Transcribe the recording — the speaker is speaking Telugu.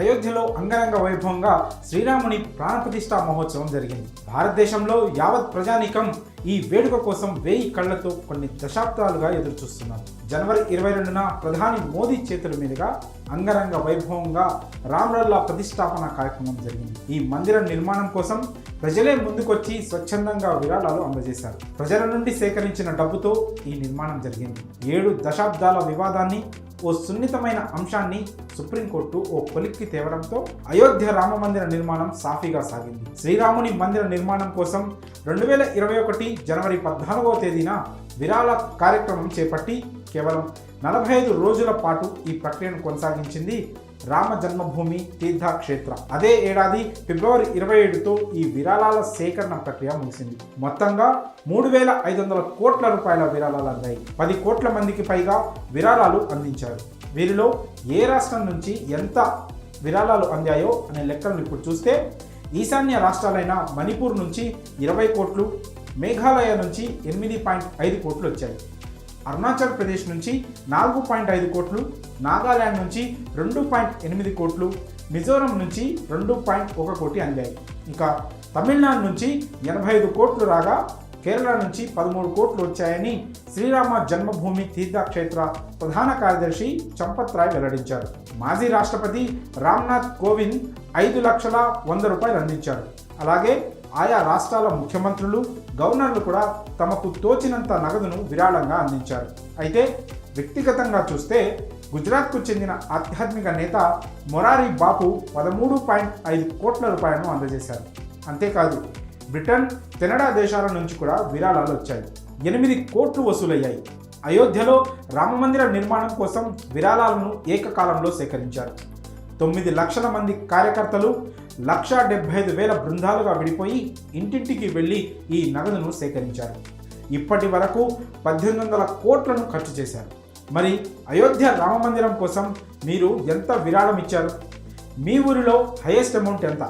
అయోధ్యలో అంగరంగ వైభవంగా శ్రీరాముని ప్రాణప్రతిష్ఠా మహోత్సవం జరిగింది. భారతదేశంలో యావత్ ప్రజానీకం ఈ వేడుక కోసం 1000 కళ్లతో కొన్ని దశాబ్దాలుగా ఎదురుచూస్తున్నారు. జనవరి 22న ప్రధాని మోదీ చేతుల మీదుగా అంగరంగ వైభవంగా రామ్లల్లా ప్రతిష్టాపన కార్యక్రమం జరిగింది. ఈ మందిర నిర్మాణం కోసం ప్రజలే ముందుకొచ్చి స్వచ్ఛందంగా విరాళాలు అందజేశారు. ప్రజల నుండి సేకరించిన డబ్బుతో ఈ నిర్మాణం జరిగింది. 7 దశాబ్దాల వివాదాన్ని, ఓ సున్నితమైన అంశాన్ని సుప్రీంకోర్టు ఓ కొలిక్కి తేవడంతో అయోధ్య రామ మందిర నిర్మాణం సాఫీగా సాగింది. శ్రీరాముని మందిర నిర్మాణం కోసం 2021 జనవరి 14వ తేదీన విరాళ కార్యక్రమం చేపట్టి కేవలం 45 రోజుల పాటు ఈ ప్రక్రియను కొనసాగించింది రామ జన్మభూమి తీర్థక్షేత్ర. అదే ఏడాది ఫిబ్రవరి 27తో ఈ విరాళాల సేకరణ ప్రక్రియ ముగిసింది. మొత్తంగా 3500 కోట్ల రూపాయల విరాళాలు అందాయి. 10 కోట్ల మందికి పైగా విరాళాలు అందించారు. వీరిలో ఏ రాష్ట్రం నుంచి ఎంత విరాళాలు అందాయో అనే లెక్కలను ఇప్పుడు చూస్తే ఈశాన్య రాష్ట్రాలైన మణిపూర్ నుంచి 20 కోట్లు, మేఘాలయ నుంచి 8.5 కోట్లు వచ్చాయి. అరుణాచల్ ప్రదేశ్ నుంచి 4.5 కోట్లు, నాగాలాండ్ నుంచి 2.8 కోట్లు, మిజోరం నుంచి 2.1 కోటి అందాయి. ఇంకా తమిళనాడు నుంచి 85 కోట్లు రాగా కేరళ నుంచి 13 కోట్లు వచ్చాయని శ్రీరామ జన్మభూమి తీర్థక్షేత్ర ప్రధాన కార్యదర్శి చంపత్ రాయ్ వెల్లడించారు. మాజీ రాష్ట్రపతి రామ్నాథ్ కోవింద్ 5,100,000 రూపాయలు అందించారు. అలాగే ఆయా రాష్ట్రాల ముఖ్యమంత్రులు, గవర్నర్లు కూడా తమకు తోచినంత నగదును విరాళంగా అందించారు. అయితే వ్యక్తిగతంగా చూస్తే గుజరాత్కు చెందిన ఆధ్యాత్మిక నేత మొరారి బాపు 13.5 కోట్ల రూపాయలను అందజేశారు. అంతేకాదు బ్రిటన్, కెనడా దేశాల నుంచి కూడా విరాళాలు వచ్చాయి. 8 కోట్లు వసూలయ్యాయి. అయోధ్యలో రామమందిర నిర్మాణం కోసం విరాళాలను ఏకకాలంలో సేకరించారు. 9 లక్షల మంది కార్యకర్తలు 1,75,000 బృందాలుగా విడిపోయి ఇంటింటికి వెళ్ళి ఈ నగదును సేకరించారు. ఇప్పటి వరకు 1,800 కోట్లను ఖర్చు చేశారు. మరి అయోధ్య రామమందిరం కోసం మీరు ఎంత విరాళం ఇచ్చారు? మీ ఊరిలో హైయెస్ట్ అమౌంట్ ఎంత?